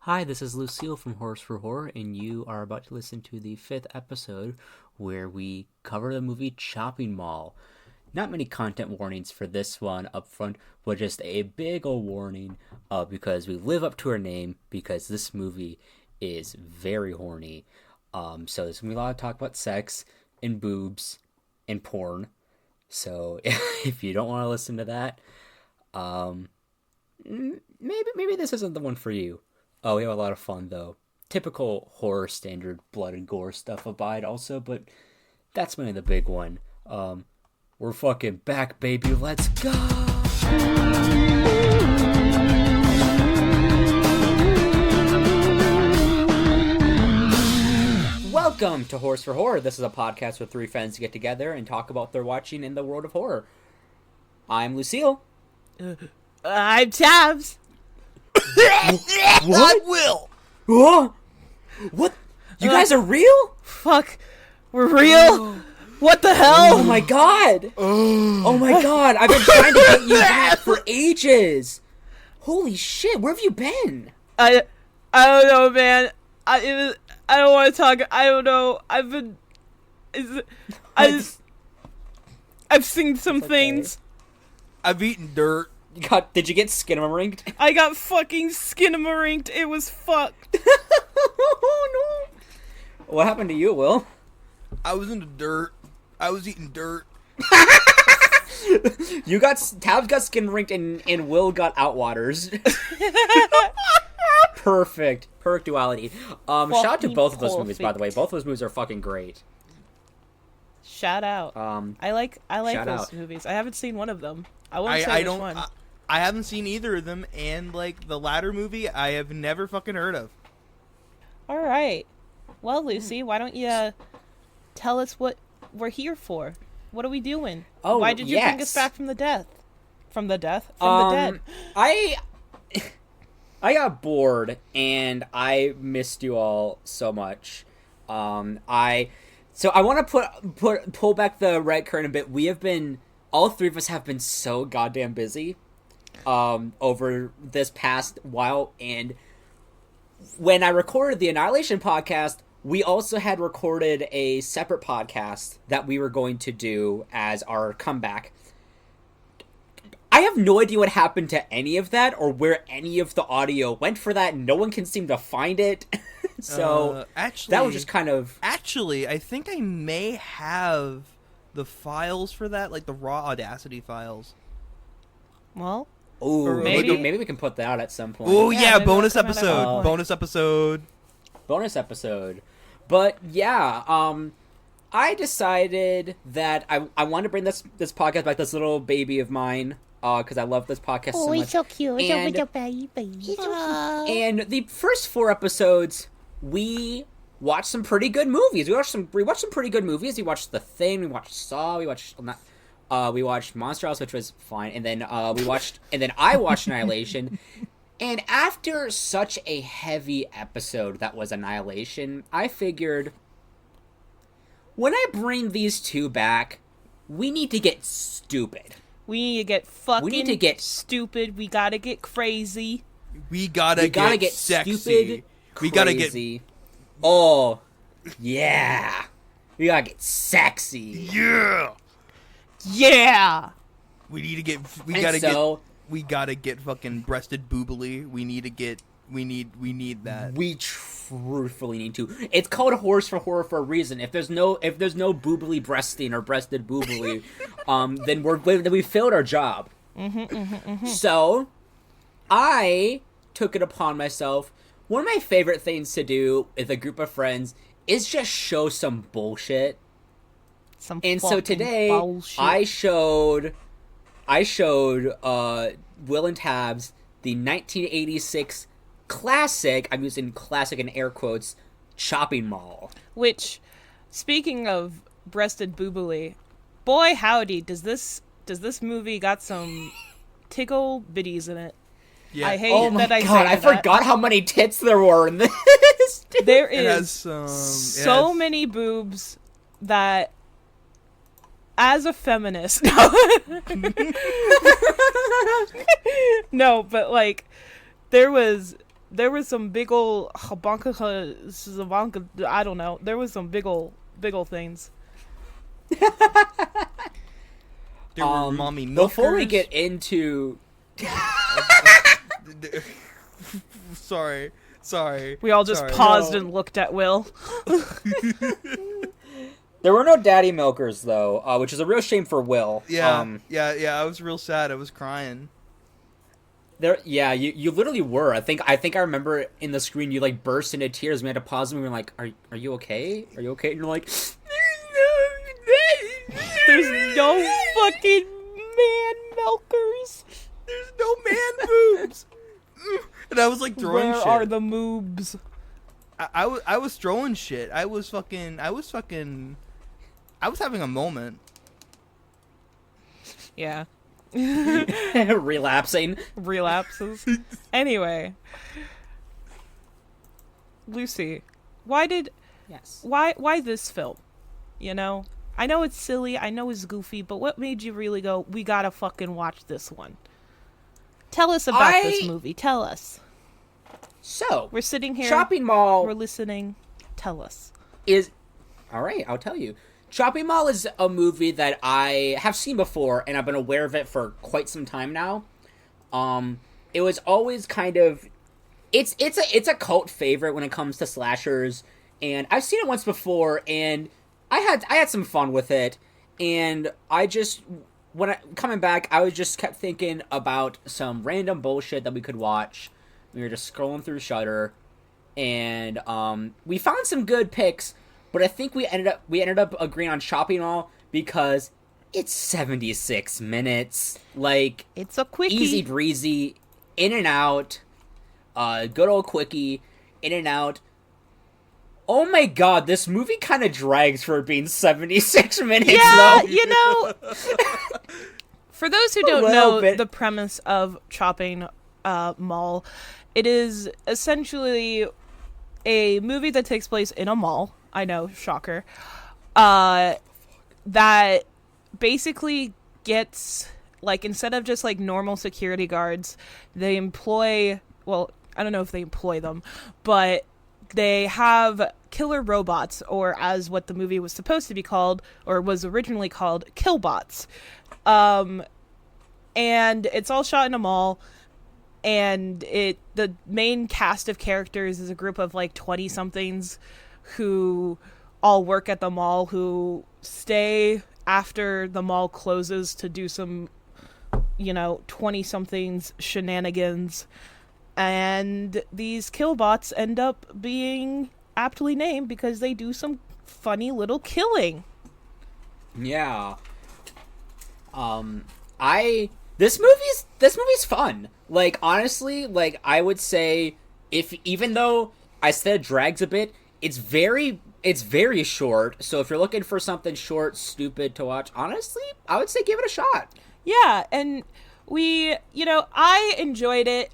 Hi, this is Lucille from Horse for Horror, and you are about to listen to the 5th episode where we cover the movie Chopping Mall. Not many content warnings for this one up front, but just a big ol' warning because we live up to our name, because this movie is very horny. So there's going to be a lot of talk about sex and boobs and porn. So if you don't want to listen to that, maybe this isn't the one for you. Oh, we have a lot of fun, though. Typical horror standard blood and gore stuff abide also, but that's mainly the big one. We're fucking back, baby. Let's go! Welcome to Horse for Horror. This is a podcast where three friends get together and talk about what they're watching in the world of horror. I'm Lucille. I'm Tabs. What? Will. What? You guys are real? Fuck. We're real? What the hell? Oh my god! Oh my god! I've been trying to get you back for ages! Holy shit, where have you been? I don't know, man. I don't want to talk. I don't know. I've seen some things. I've eaten dirt. Did you get skinamarinked? I got fucking skinamarinked. It was fucked. Oh no! What happened to you, Will? I was in the dirt. I was eating dirt. Tabs got skinamarinked and Will got outwaters. Perfect duality. Shout out to both of those movies, by the way. Both of those movies are fucking great. Shout out. I like those movies. I haven't seen one of them. I won't say which one. I haven't seen either of them, and like the latter movie, I have never fucking heard of. All right. Well, Lucy, why don't you tell us what we're here for? What are we doing? Oh, why did you bring us back from the death? From the death? From the dead. I got bored and I missed you all so much. So I want to pull back the red curtain a bit. All three of us have been so goddamn busy over this past while, and when I recorded the Annihilation podcast, we also had recorded a separate podcast that we were going to do as our comeback. I have no idea what happened to any of that or where any of the audio went for that. No one can seem to find it. So actually, that was just kind of... Actually, I think I may have the files for that, like the raw Audacity files. Well, ooh, maybe we can put that out at some point. Oh yeah, bonus episode. Bonus episode. But yeah, I decided that I want to bring this podcast back, this little baby of mine, because I love this podcast so much. Oh, he's so cute. And, so baby. He's so cute. And the first 4 episodes, we watched some pretty good movies. We watched some pretty good movies. We watched The Thing. We watched Saw. We watched Monster House, which was fine. And then I watched Annihilation. And after such a heavy episode that was Annihilation, I figured, when I bring these two back, we need to get stupid. We need to get stupid. We gotta get crazy. We gotta get sexy. Stupid, we crazy. gotta get... Oh, yeah. We gotta get sexy. Yeah. We need to get... We gotta get fucking breasted boobily. We need that. We truthfully need to. It's called Horse for Horror for a reason. If there's no boobily breasting or breasted boobily, then we failed our job. So, I took it upon myself. One of my favorite things to do with a group of friends is just show some bullshit. So today, bullshit. I showed Will and Tabs the 1986 classic, I'm using classic in air quotes, Chopping Mall. Which, speaking of breasted boobily, boy howdy, does this movie got some tickle bitties in it. Yeah. I hate that I say I forgot how many tits there were in this. There is so many boobs that... As a feminist, no, but like, there was there was some big ol' I don't know. There was some big ol' things. There were mommy milkers. Before we get into... Sorry. We all just paused and looked at Will. There were no daddy milkers, though, which is a real shame for Will. Yeah, I was real sad. I was crying. You literally were. I think I remember in the screen you like burst into tears. We had to pause and we were like, "Are you okay? Are you okay?" And you're like, "There's no fucking man milkers. There's no man boobs." And I was like throwing Where shit. are the moobs? I was throwing shit. I was having a moment. Yeah. Relapsing. Relapses. Anyway. Lucy, why this film? You know? I know it's silly, I know it's goofy, but what made you really go, we gotta fucking watch this one? Tell us about this movie. Tell us. So, we're sitting here. Shopping Mall. We're listening. Tell us. Alright, I'll tell you. Shopping Mall is a movie that I have seen before, and I've been aware of it for quite some time now. It was always kind of... It's a cult favorite when it comes to slashers, and I've seen it once before, and I had some fun with it, and coming back, I just kept thinking about some random bullshit that we could watch. We were just scrolling through Shudder, and we found some good picks, but I think we ended up agreeing on Shopping Mall because it's 76 minutes. Like, it's a quickie. Easy breezy, in and out. Good old quickie, in and out. Oh my god, this movie kind of drags for being 76 minutes, yeah, though. You know, for those who don't know the premise of Shopping Mall, it is essentially a movie that takes place in a mall. I know, shocker. That basically gets, like, instead of just, like, normal security guards, they employ, well, I don't know if they employ them, but they have killer robots, or as what the movie was supposed to be called, or was originally called, killbots. And it's all shot in a mall, and the main cast of characters is a group of, like, 20-somethings who all work at the mall, who stay after the mall closes to do some, 20-somethings shenanigans. And these killbots end up being aptly named because they do some funny little killing. Yeah. This movie's fun. Like, honestly, like, I would say, even though I said it drags a bit, it's very short. So if you're looking for something short, stupid to watch, honestly, I would say give it a shot. Yeah, and I enjoyed it.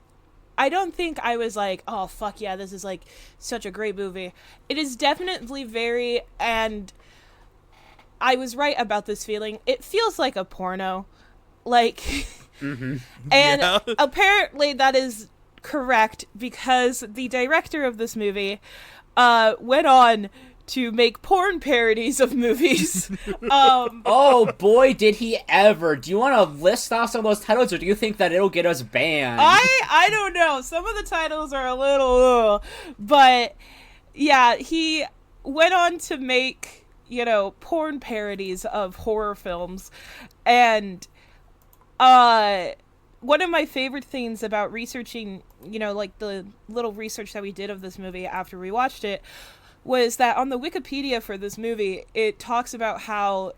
I don't think I was like, oh, fuck yeah, this is, like, such a great movie. It is definitely and I was right about this feeling. It feels like a porno. Like, mm-hmm. And yeah. Apparently that is correct because the director of this movie went on to make porn parodies of movies. Oh boy, did he ever. Do you want to list off some of those titles, or do you think that it'll get us banned? I don't know. Some of the titles are a little... but, yeah, he went on to make, porn parodies of horror films. And one of my favorite things about researching, like the little research that we did of this movie after we watched it, was that on the Wikipedia for this movie, it talks about how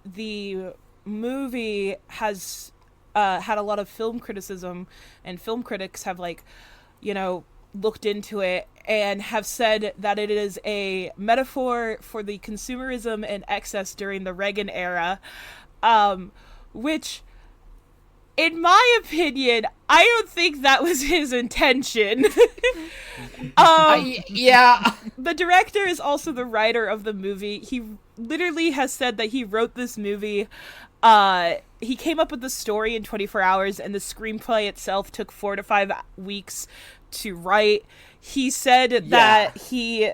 the movie has had a lot of film criticism, and film critics have, like, looked into it and have said that it is a metaphor for the consumerism and excess during the Reagan era, which, in my opinion, I don't think that was his intention. Yeah. The director is also the writer of the movie. He literally has said that he wrote this movie. He came up with the story in 24 hours, and the screenplay itself took 4 to 5 weeks to write. He said that he,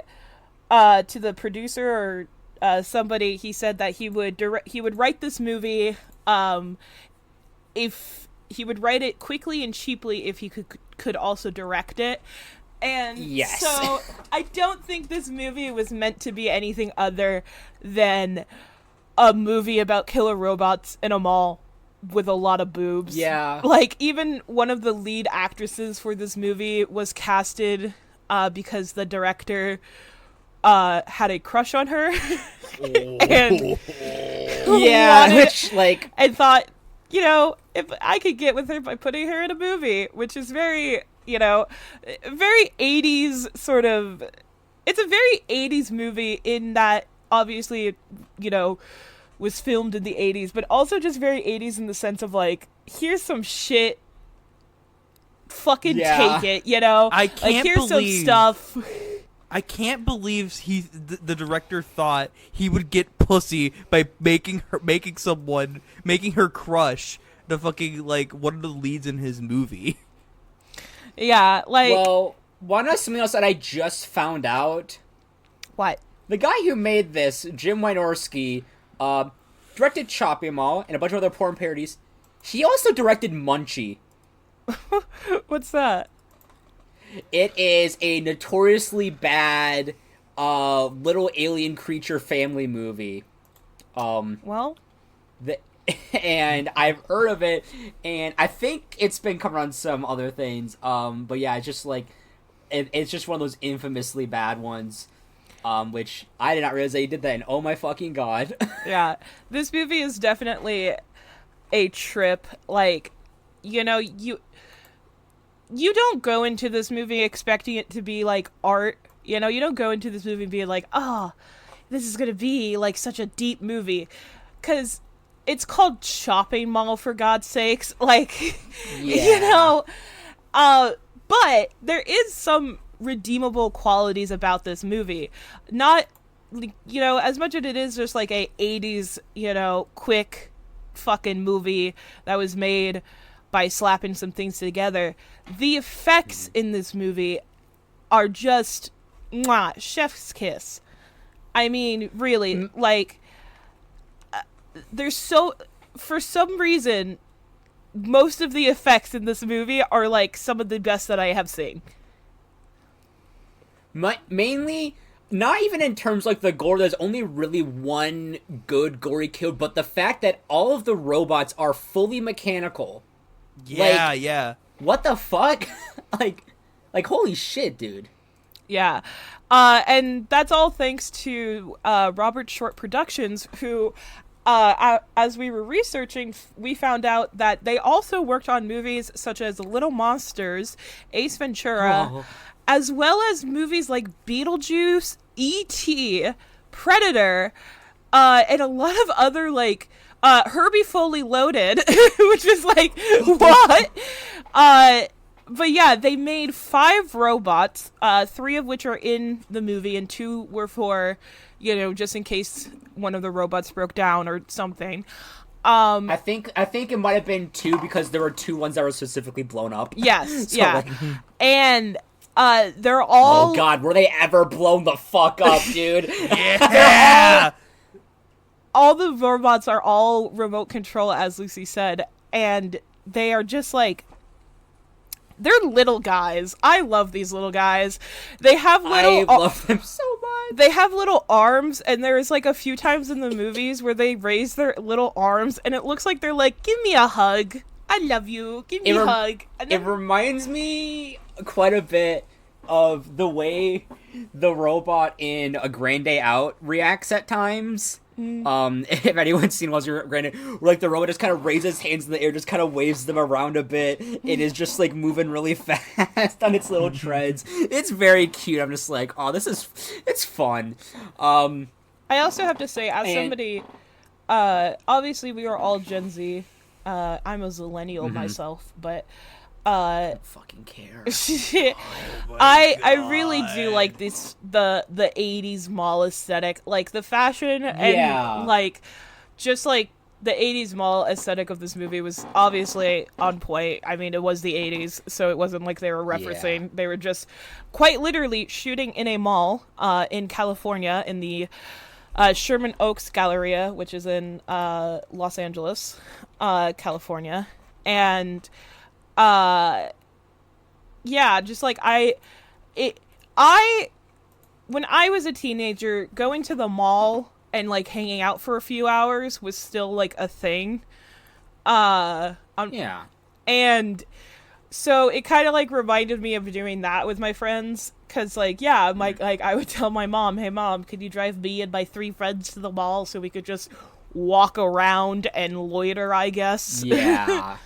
to the producer or somebody, he said that he would write this movie if he would write it quickly and cheaply if he could also direct it. And so I don't think this movie was meant to be anything other than a movie about killer robots in a mall with a lot of boobs. Yeah. Like, even one of the lead actresses for this movie was casted because the director had a crush on her. And which, like... And thought, you know, if I could get with her by putting her in a movie, which is very, you know, very 80s sort of... It's a very 80s movie in that, obviously, you know, was filmed in the 80s, but also just very 80s in the sense of, like, here's some shit, fucking take it, you know? I can't here's believe... some stuff... I can't believe the director thought he would get pussy by making her crush the fucking, like, one of the leads in his movie. Yeah, like... Well, want to know something else that I just found out? What? The guy who made this, Jim Wynorski, directed Chopping Mall and a bunch of other porn parodies. He also directed Munchie. What's that? It is a notoriously bad little alien creature family movie. Well? And I've heard of it, and I think it's been covered on some other things. But yeah, it's just like... It's just one of those infamously bad ones. Which I did not realize they did that, and oh my fucking god. Yeah. This movie is definitely a trip. Like, you know, you don't go into this movie expecting it to be, like, art. You know, you don't go into this movie being like, oh, this is gonna be, like, such a deep movie. Because it's called Chopping Mall, for God's sakes. Like, you know. But there is some redeemable qualities about this movie. Not, you know, as much as it is just, like, a 80s, you know, quick fucking movie that was made by slapping some things together. The effects in this movie are just chef's kiss. I mean, really, like, there's so... For some reason, most of the effects in this movie are, like, some of the best that I have seen. Mainly, not even in terms like the gore, there's only really one good gory kill, but the fact that all of the robots are fully mechanical. Yeah, like, yeah. What the fuck? like holy shit, dude. Yeah. And that's all thanks to Robert Short Productions, who, as we were researching, we found out that they also worked on movies such as Little Monsters, Ace Ventura, as well as movies like Beetlejuice, E.T., Predator, and a lot of other, like, Herbie Fully Loaded, which is like, what? But yeah, they made 5 robots, 3 of which are in the movie, and 2 were for, you know, just in case one of the robots broke down or something. I think it might have been 2 because there were 2 ones that were specifically blown up. Yes, so, yeah. Like, and they're all... Oh god, were they ever blown the fuck up, dude? Yeah! all the robots are all remote control, as Lucy said, and they are just like... They're little guys. I love these little guys. They have little... I love them so much. They have little arms, and there's like a few times in the movies where they raise their little arms, and it looks like they're like, give me a hug. I love you. Give me a hug. And then... It reminds me quite a bit of the way the robot in A Grand Day Out reacts at times. If anyone's seen Once You're Granted, where like the robot just kind of raises hands in the air, just kind of waves them around a bit. It is just like moving really fast on its little treads. It's very cute. I'm just like, oh, it's fun. I also have to say, as somebody, obviously we are all Gen Z. I'm a Zillennial myself, but I don't fucking care. I really do like this the 80s mall aesthetic, like the fashion and like just like the 80s mall aesthetic of this movie was obviously on point. I mean, it was the 80s, so it wasn't like they were referencing. Yeah. They were just quite literally shooting in a mall in California, in the Sherman Oaks Galleria, which is in Los Angeles, California. And yeah, just like when I was a teenager, going to the mall and like hanging out for a few hours was still like a thing. Yeah. And so it kind of like reminded me of doing that with my friends, cuz like like I would tell my mom, "Hey mom, could you drive me and my 3 friends to the mall so we could just walk around and loiter, I guess?" Yeah.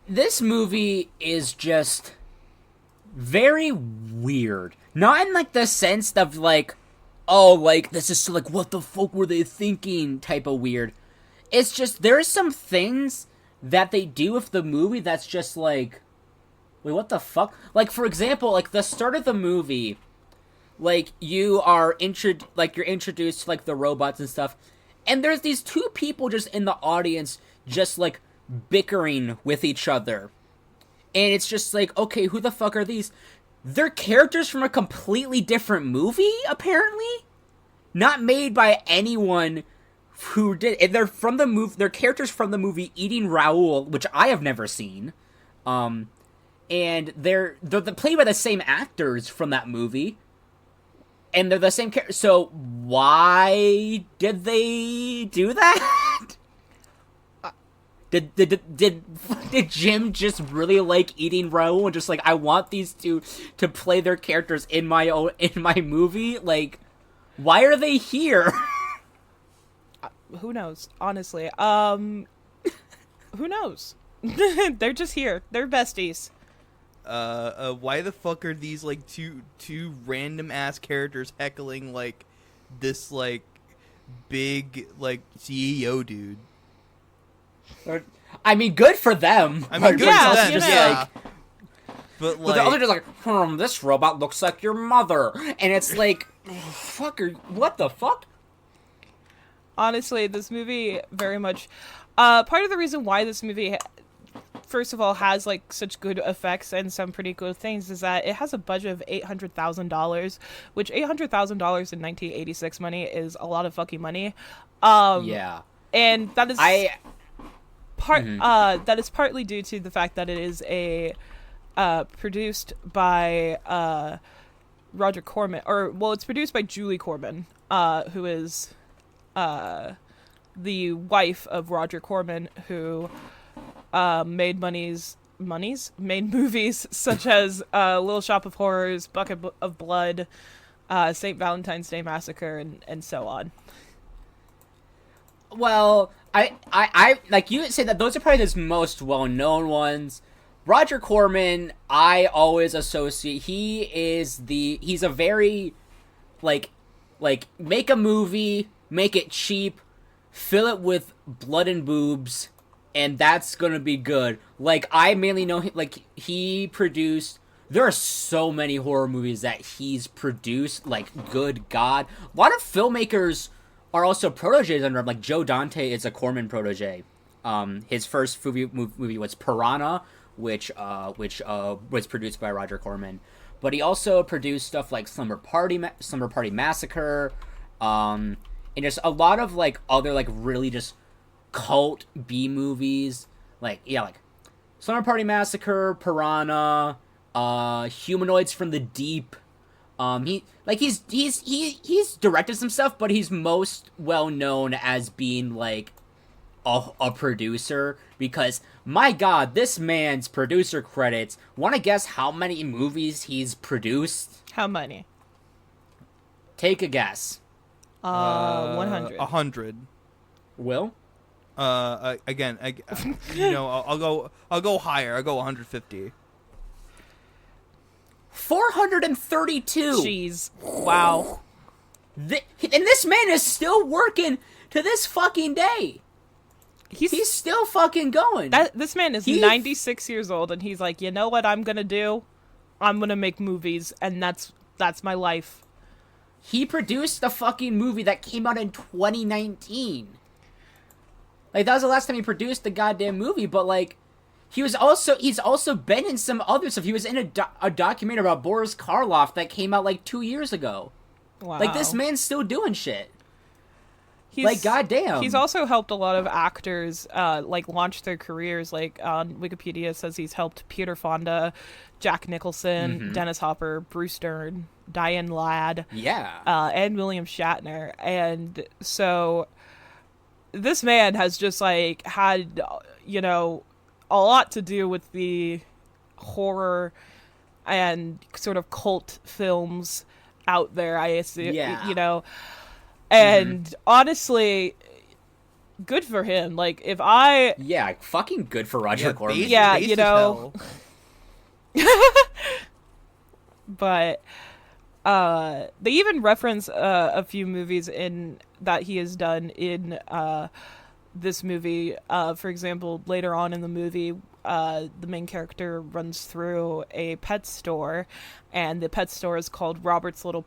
This movie is just very weird. Not in like the sense of like, oh, like this is like what the fuck were they thinking type of weird. It's just there's some things that they do with the movie that's just like, wait, what the fuck? Like for example, like the start of the movie, like you're introduced to like the robots and stuff, and there's these 2 people just in the audience just like bickering with each other. And it's just like, okay, who the fuck are these? They're characters from a completely different movie, apparently? Not made by anyone who did. And they're from the movie. They're characters from the movie Eating Raoul, which I have never seen. And they're played by the same actors from that movie. And they're the same characters. So why did they do that? Did Jim just really like Eating Raoul and just like, I want these 2 to play their characters in my movie? Like, why are they here? Who knows? Honestly, who knows? They're just here. They're besties. Why the fuck are these like two random ass characters heckling like this like big like CEO dude? I mean, good for them. I mean, good Yeah, for them. you know. Yeah. But But like, the other just like, this robot looks like your mother. And it's like, fucker, what the fuck? Honestly, this movie very much... part of the reason why this movie, first of all, has like such good effects and some pretty good things is that it has a budget of $800,000, which $800,000 in 1986 money is a lot of fucking money. Yeah. And that is... that is partly due to the fact that it is produced by Roger Corman, it's produced by Julie Corman, who is the wife of Roger Corman, who made movies such as Little Shop of Horrors, Bucket of Blood, St. Valentine's Day Massacre, and so on. Well, I like you say that those are probably his most well-known ones. Roger Corman, I always associate, he's a very, like, make a movie, make it cheap, fill it with blood and boobs, and that's gonna be good. Like, I mainly know him, like, he produced, there are so many horror movies that he's produced, like, good God. A lot of filmmakers are also proteges under him, like Joe Dante is a Corman protege. His first movie was Piranha, which was produced by Roger Corman. But he also produced stuff like Slumber Party Massacre, and just a lot of like other like really just cult B movies, like Slumber Party Massacre, Piranha, Humanoids from the Deep. He's directed some stuff, but he's most well known as being like a producer, because my God, this man's producer credits. Want to guess how many movies he's produced? How many? Take a guess. 100. 100. Will? Again, I'll go higher. I'll go 150. 432. Jeez. Wow. And this man is still working to this fucking day. He's still fucking going. This man is 96 years old, and he's like, you know what I'm gonna do? I'm gonna make movies, and that's my life. he produced the fucking movie that came out in 2019. Like, that was the last time he produced the goddamn movie, but, like, he's also been in some other stuff. He was in a documentary about Boris Karloff that came out, like, 2 years ago. Wow. Like, this man's still doing shit. Like, goddamn. He's also helped a lot of actors, like, launch their careers. Like, on Wikipedia says he's helped Peter Fonda, Jack Nicholson, Dennis Hopper, Bruce Dern, Diane Ladd. Yeah. And William Shatner. And so this man has just, like, had, you know, a lot to do with the horror and sort of cult films out there, I assume, you know. And honestly, good for him. Like, if I... Yeah, fucking good for Roger Corman. Yeah, you know. But they even reference a few movies in that he has done in this movie. For example, later on in the movie, the main character runs through a pet store, and the pet store is called Robert's Little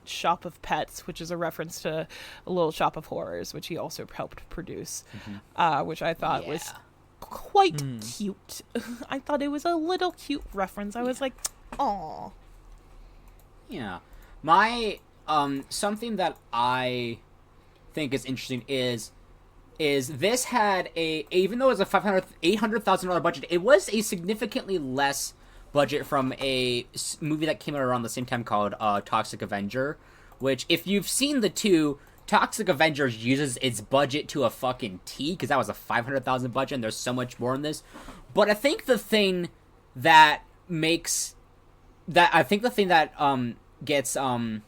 Shop of Pets, which is a reference to a Little Shop of Horrors, which he also helped produce, which I thought was quite cute. I thought it was a little cute reference. I was like, aw. Yeah. My, something that I think is interesting is this had even though it was a $800,000 budget, it was a significantly less budget from a movie that came out around the same time called Toxic Avenger, which, if you've seen the two, Toxic Avengers uses its budget to a fucking T, because that was a $500,000 budget, and there's so much more in this. But I think the thing that gets Choppy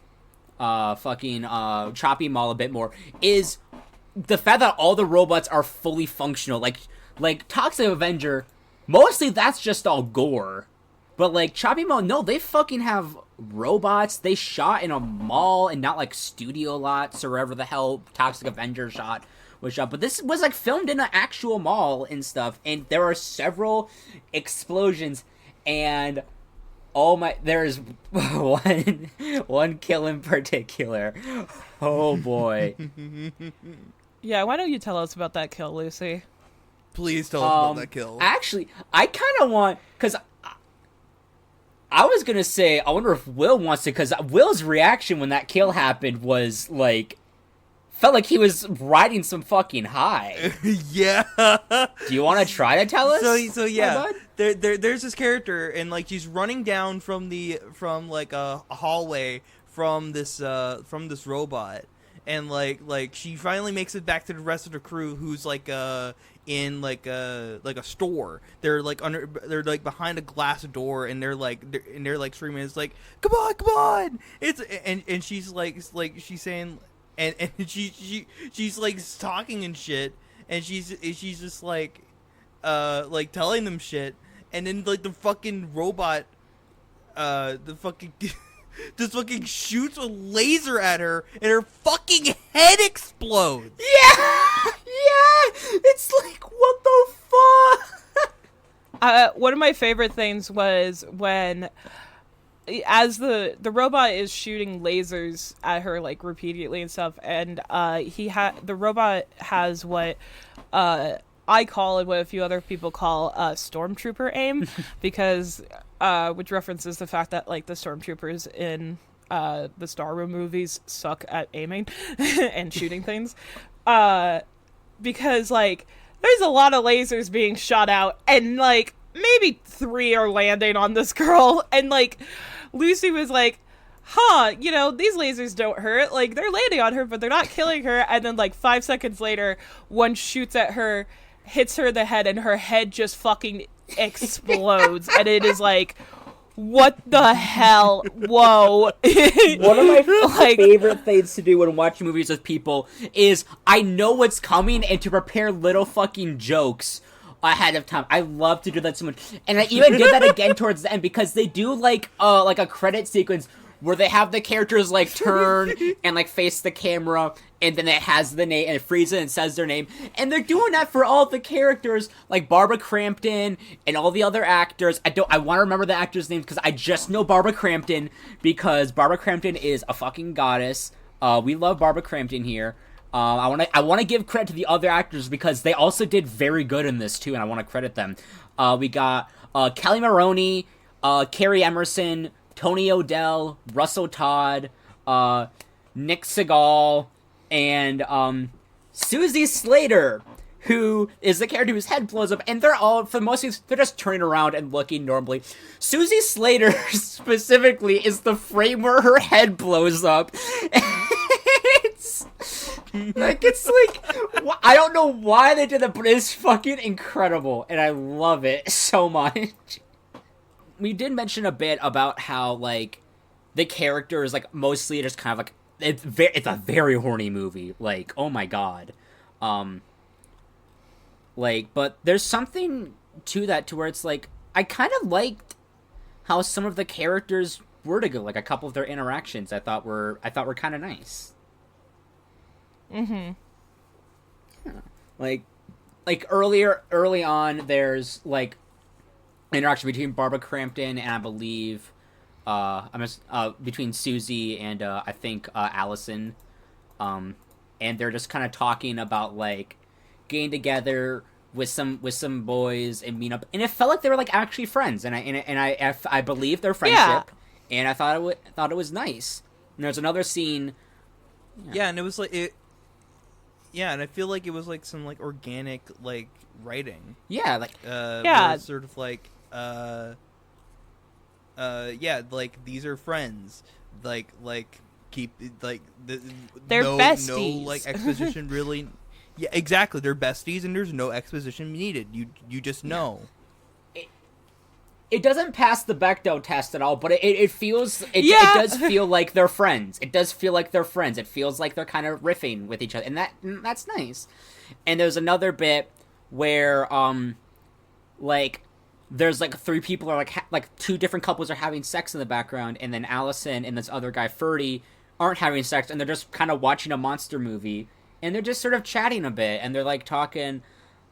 Mall a bit more is the fact that all the robots are fully functional. Like Toxic Avenger, mostly that's just all gore. But, like, Choppy Mall, no, they fucking have robots. They shot in a mall and not, like, studio lots or wherever the hell Toxic Avenger was shot. But this was, like, filmed in an actual mall and stuff. And there are several explosions. And, there's one kill in particular. Oh, boy. Yeah, why don't you tell us about that kill, Lucy? Please tell us about that kill. Actually, I kind of want... Because I was going to say, I wonder if Will wants to... Because Will's reaction when that kill happened was, like... Felt like he was riding some fucking high. Yeah. Do you want to try to tell us? So yeah. There's this character, and, like, she's running down from a hallway from this robot. And like she finally makes it back to the rest of the crew, who's like in like a store. They're like behind a glass door, and they're like screaming. It's like, come on! And she's like she's saying, and she's like talking and shit, and she's just like telling them shit, and then like the fucking robot, just fucking shoots a laser at her, and her fucking head explodes. Yeah! It's like, what the fuck? One of my favorite things was when, as the robot is shooting lasers at her, like, repeatedly and stuff, and the robot has what I call and what a few other people call stormtrooper aim, because which references the fact that, like, the stormtroopers in the Star Wars movies suck at aiming and shooting things, because, like, there's a lot of lasers being shot out, and, like, maybe 3 are landing on this girl, and, like, Lucy was like, you know, these lasers don't hurt, like, they're landing on her, but they're not killing her. And then, like, 5 seconds later, one shoots at her, hits her in the head, and her head just fucking explodes. And it is like, what the hell? Whoa. One of my favorite things to do when watching movies with people is I know what's coming, and to prepare little fucking jokes ahead of time. I love to do that so much. And I even did that again towards the end, because they do like a credit sequence where they have the characters like turn and like face the camera, and then it has the name and it freezes and says their name, and they're doing that for all the characters like Barbara Crampton and all the other actors. I want to remember the actors' names because I just know Barbara Crampton because Barbara Crampton is a fucking goddess. We love Barbara Crampton here. I want to give credit to the other actors because they also did very good in this too, and I want to credit them. We got Kelly Maroney, Carrie Emerson, Tony O'Dell, Russell Todd, Nick Segal, and Susie Slater, who is the character whose head blows up, and they're all, for the most of they're just turning around and looking normally. Susie Slater, specifically, is the frame where her head blows up. It's like, I don't know why they did that, but it's fucking incredible, and I love it so much. We did mention a bit about how, like, the characters, like, mostly just kind of, like, it's a very horny movie. Like, oh my god. Like, but there's something to that to where it's, like, I kind of liked how some of the characters were to go. Like, a couple of their interactions I thought were kind of nice. Mm-hmm. Yeah. Like, early on, there's, like, interaction between Barbara Crampton and I believe between Susie and I think Allison, and they're just kind of talking about like getting together with some boys and meeting up, and it felt like they were like actually friends, and I believe their friendship, and I thought it was nice. And there's another scene, yeah, and it was like it. Yeah, and I feel like it was like some like organic like writing. Yeah, like where it's sort of like yeah, like these are friends. Like keep like they're besties. No like exposition really. Yeah, exactly. They're besties, and there's no exposition needed. You just know. It doesn't pass the Bechdel test at all, but it feels it does feel like they're friends. It does feel like they're friends. It feels like they're kind of riffing with each other, and that's nice. And there's another bit where like there's like three people are like two different couples are having sex in the background, and then Allison and this other guy Ferdy aren't having sex, and they're just kind of watching a monster movie, and they're just sort of chatting a bit, and they're like talking,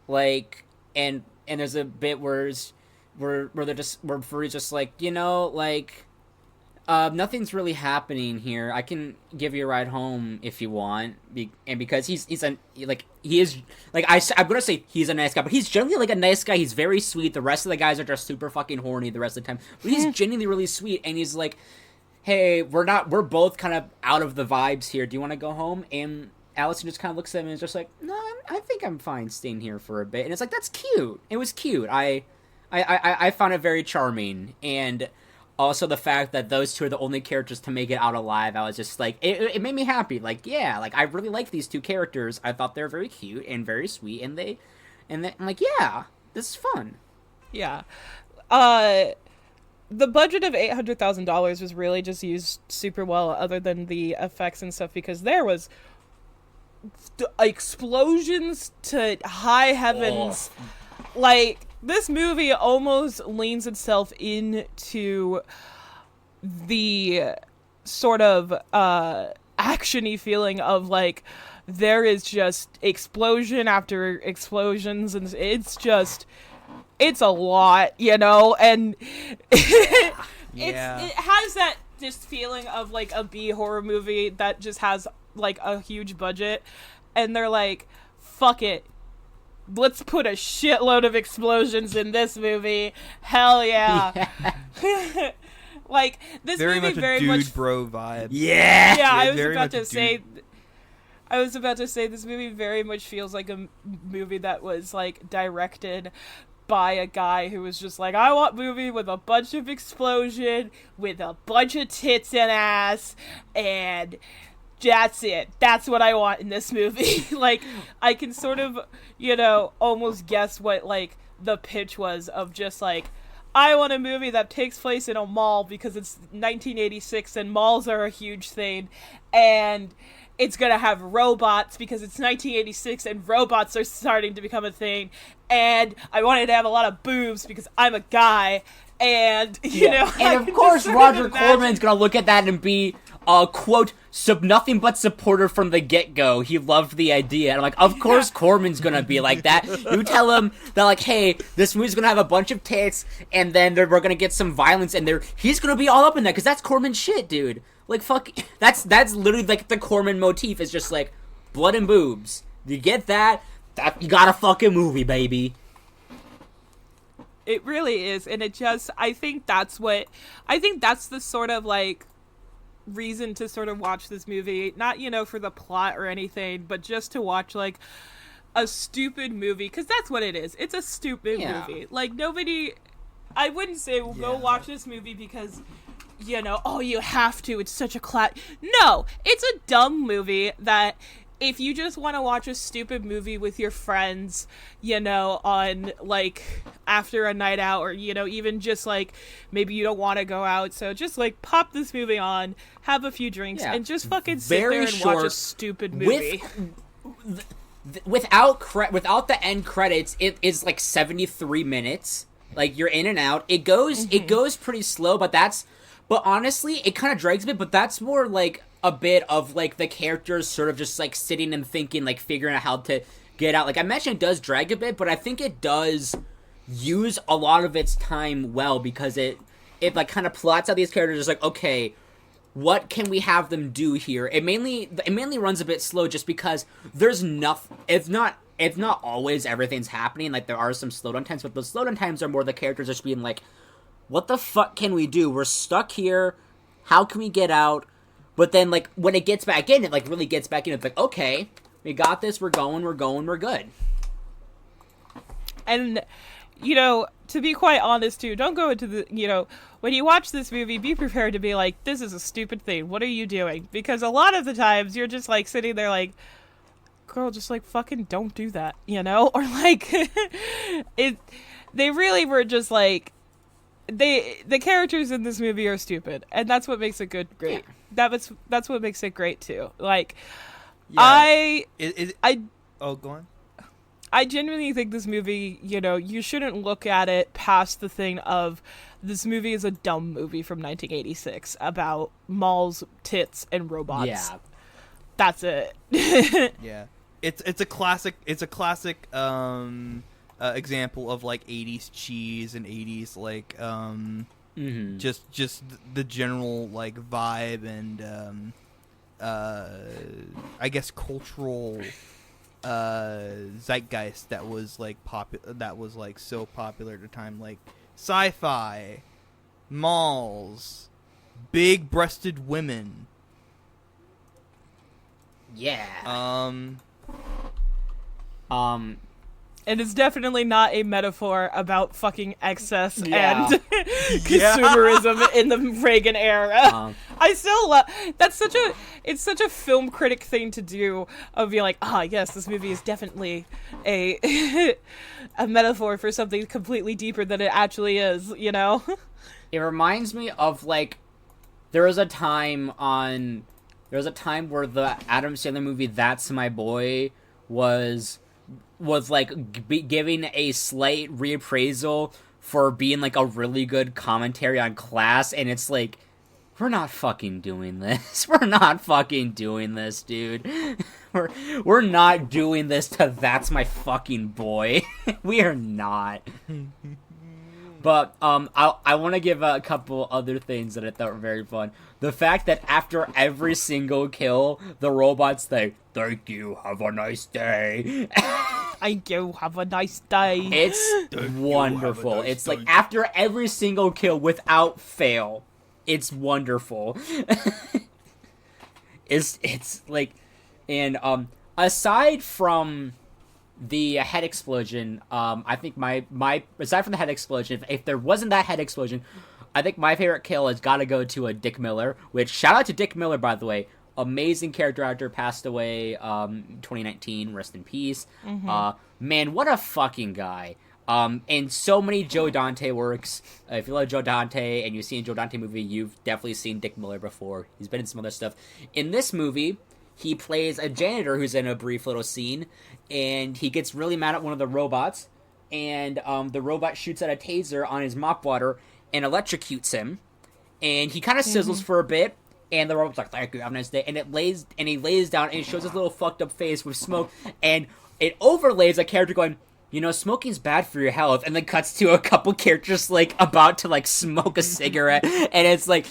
like and there's a bit where Ferdy's just like, you know, like nothing's really happening here. I can give you a ride home if you want, and because I'm gonna say he's a nice guy, but he's generally like a nice guy. He's very sweet. The rest of the guys are just super fucking horny the rest of the time, but he's genuinely really sweet, and he's like, hey, we're both kind of out of the vibes here. Do you want to go home? And Allison just kind of looks at him and is just like, no, I think I'm fine staying here for a bit. And it's like, that's cute. It was cute. I found it very charming, and also the fact that those two are the only characters to make it out alive, I was just like, it made me happy. Like, yeah, like I really like these two characters. I thought they were very cute and very sweet, and I'm like, yeah, this is fun. Yeah. The budget of $800,000 was really just used super well, other than the effects and stuff, because there was explosions to high heavens. Like, this movie almost leans itself into the sort of action-y feeling of, like, there is just explosion after explosions, and it's a lot, you know, and it has that just feeling of, like, a B-horror movie that just has, like, a huge budget, and they're like, fuck it. Let's put a shitload of explosions in this movie. Hell yeah. Like, this very movie much very a dude much bro vibe. Yeah. Yeah, I was about to say this movie very much feels like a movie that was like directed by a guy who was just like, I want a movie with a bunch of explosion, with a bunch of tits and ass, and that's it. That's what I want in this movie. Like, I can sort of, you know, almost guess what, like, the pitch was of just, like, I want a movie that takes place in a mall because it's 1986 and malls are a huge thing, and it's gonna have robots because it's 1986 and robots are starting to become a thing, and I wanted to have a lot of boobs because I'm a guy, and you know, and of course Roger Corman's gonna look at that and be quote nothing but supporter from the get-go. He loved the idea, and I'm like, of course Corman's gonna be like that. You tell him that, like, hey, this movie's gonna have a bunch of tits, and then we're gonna get some violence, and he's gonna be all up in that because that's Corman shit, dude. Like, fuck, that's literally like the Corman motif is just like blood and boobs. You get that? You got a fucking movie, baby. It really is, and I think that's the sort of like reason to sort of watch this movie, not, you know, for the plot or anything, but just to watch like a stupid movie, because that's what it is. It's a stupid movie. Like, I wouldn't say go watch this movie because, you know, oh, you have to, it's such a no, it's a dumb movie that if you just want to watch a stupid movie with your friends, you know, on, like, after a night out, or, you know, even just, like, maybe you don't want to go out, so just, like, pop this movie on, have a few drinks, and just fucking sit there and watch a stupid movie. Without the end credits, it is, like, 73 minutes. Like, you're in and out. It goes pretty slow, but honestly, it kind of drags a bit, but that's more, like, a bit of, like, the characters sort of just, like, sitting and thinking, like, figuring out how to get out. Like, I mentioned it does drag a bit, but I think it does use a lot of its time well, because it like, kind of plots out these characters, just like, okay, what can we have them do here? It mainly runs a bit slow just because there's nothing, it's not always everything's happening. Like, there are some slowdown times, but those slowdown times are more the characters just being like, what the fuck can we do? We're stuck here. How can we get out? But then, like, when it gets back in, it, like, really gets back in. It's like, okay, we got this. We're good. And, you know, to be quite honest, too, don't go into the, you know, when you watch this movie, be prepared to be like, this is a stupid thing. What are you doing? Because a lot of the times, you're just, like, sitting there like, girl, just, like, fucking don't do that, you know? Or, like, they really were just, like, the characters in this movie are stupid, and that's what makes it great. Yeah. That's what makes it great too. Like, yeah. Oh, go on. I genuinely think this movie, you know, you shouldn't look at it past the thing of this movie is a dumb movie from 1986 about malls, tits, and robots. Yeah, that's it. Yeah, it's a classic. It's a classic. Example of, like, 80s cheese and 80s, like, just the general, like, vibe and I guess cultural zeitgeist that was, like, so popular at the time, like sci-fi, malls, big-breasted women. Yeah. And it's definitely not a metaphor about fucking excess and consumerism in the Reagan era. I still love it's such a film critic thing to do, of being like, yes, this movie is definitely a metaphor for something completely deeper than it actually is, you know? It reminds me of, like, there was a time where the Adam Sandler movie That's My Boy was like giving a slight reappraisal for being, like, a really good commentary on class, and it's like, we're not fucking doing this. We're not fucking doing this, dude. We're not doing this to That's My Fucking Boy. We are not. But I want to give a couple other things that I thought were very fun. The fact that after every single kill, the robots say, "Thank you, have a nice day." Thank you, have a nice day. It's wonderful. Nice it's day. Like, after every single kill, without fail, it's wonderful. It's like, and aside from the head explosion, I think my aside from the head explosion, if there wasn't that head explosion, I think my favorite kill has got to go to a Dick Miller. Which, shout out to Dick Miller, by the way, amazing character actor, passed away 2019. Rest in peace. Mm-hmm. Man, what a fucking guy. And so many Joe Dante works. If you love Joe Dante and you've seen a Joe Dante movie, you've definitely seen Dick Miller before. He's been in some other stuff. In this movie, he plays a janitor who's in a brief little scene, and he gets really mad at one of the robots, and the robot shoots out a taser on his mop water and electrocutes him, and he kind of sizzles for a bit, and the robot's like, "Thank you, have a nice day," and he lays down, and it shows his little fucked up face with smoke, and it overlays a character going, "You know, smoking's bad for your health," and then cuts to a couple characters, like, about to, like, smoke a cigarette, and it's like,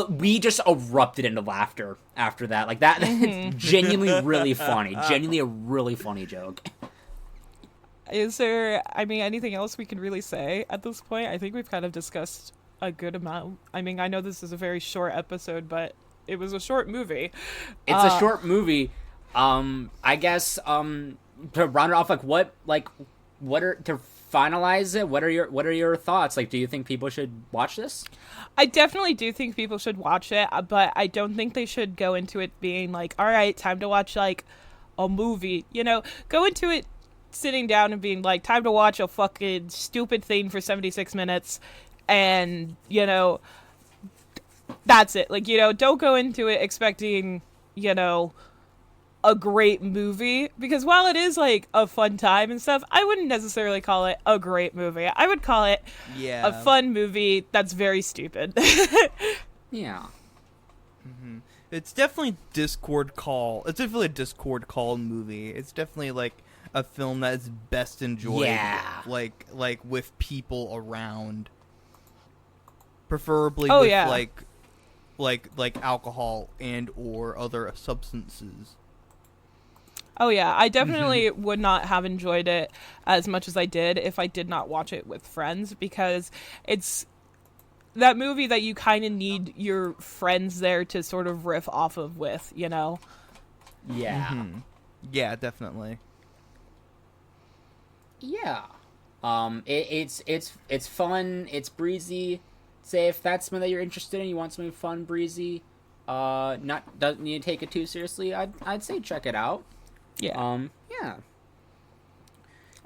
we just erupted into laughter after that. Like, that, it's genuinely really funny. Genuinely a really funny joke. Is there, I mean, anything else we can really say at this point? I think we've kind of discussed a good amount. I mean, I know this is a very short episode, but it was a short movie. It's a short movie. I guess, to round it off, to finalize it, what are your thoughts? Like, do you think people should watch this? I definitely do think people should watch it, but I don't think they should go into it being like, all right, time to watch, like, a movie. You know, go into it sitting down and being like, time to watch a fucking stupid thing for 76 minutes, and, you know, that's it. Like, you know, don't go into it expecting, you know, a great movie, because while it is like a fun time and stuff, I wouldn't necessarily call it a great movie. I would call it a fun movie that's very stupid. Yeah. Mm-hmm. It's definitely Discord call. It's definitely a Discord call movie. It's definitely like a film that is best enjoyed, like with people around, preferably with like alcohol and or other substances. Oh yeah, I definitely would not have enjoyed it as much as I did if I did not watch it with friends, because it's that movie that you kind of need your friends there to sort of riff off of with, you know? Yeah. Mm-hmm. Yeah, definitely. Yeah. It's fun, it's breezy. Say if that's something that you're interested in, you want something fun, breezy, doesn't need to take it too seriously, I'd say check it out. Yeah. Yeah.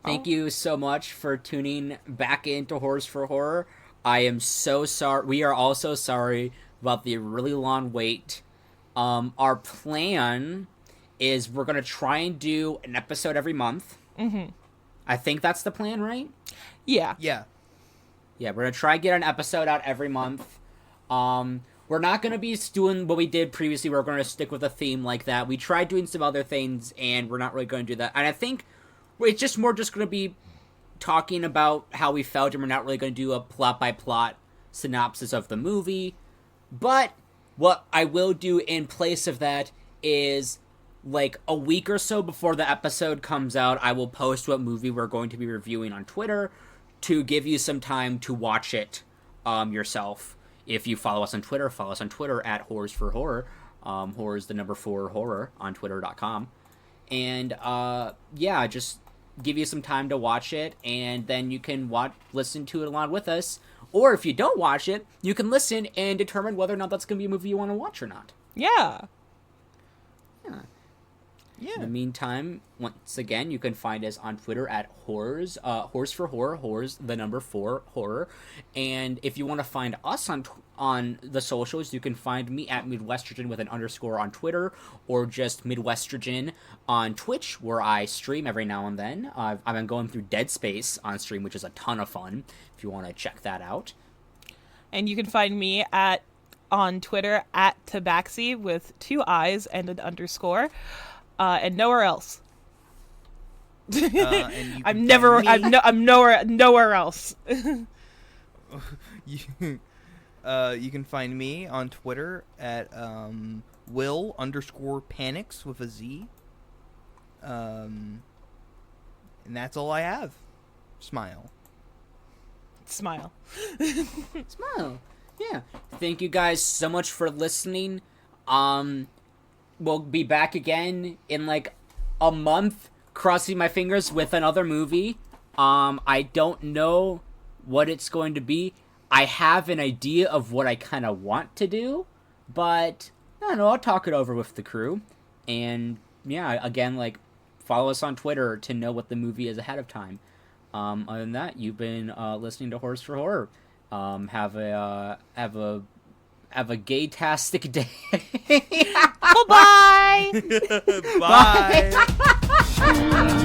Thank you so much for tuning back into Horrors for Horror. I am so sorry. We are also sorry about the really long wait. Our plan is we're going to try and do an episode every month. Mm-hmm. I think that's the plan, right? Yeah. Yeah. Yeah, we're going to try and get an episode out every month. We're not going to be doing what we did previously. We're going to stick with a theme like that. We tried doing some other things, and we're not really going to do that. And I think it's just going to be talking about how we felt, and we're not really going to do a plot-by-plot synopsis of the movie. But what I will do in place of that is, like, a week or so before the episode comes out, I will post what movie we're going to be reviewing on Twitter to give you some time to watch it yourself. If you follow us on Twitter at Horrors for Horror. Horrors, the number 4 horror on Twitter.com. And, just give you some time to watch it, and then you can listen to it along with us. Or if you don't watch it, you can listen and determine whether or not that's going to be a movie you want to watch or not. Yeah. Yeah. In the meantime, once again, you can find us on Twitter at Horrors, Horrors for Horror, Horrors, the number 4 horror. And if you want to find us on the socials, you can find me at Midwestrogen with an underscore on Twitter, or just Midwestrogen on Twitch, where I stream every now and then. I've been going through Dead Space on stream, which is a ton of fun, if you want to check that out. And you can find me on Twitter at Tabaxi with 2 I's and an underscore. And nowhere else. I'm nowhere else. You can find me on Twitter at Will_Panics with a Z. And that's all I have. Smile. Smile. Yeah. Thank you guys so much for listening. We'll be back again in like a month, crossing my fingers, with another movie. I don't know what it's going to be. I have an idea of what I kind of want to do, but I don't know, I'll talk it over with the crew. And yeah, again, like, follow us on Twitter to know what the movie is ahead of time. Other than that, you've been listening to Horrors for Horror. Have a Have a gay-tastic day. Bye-bye! Bye.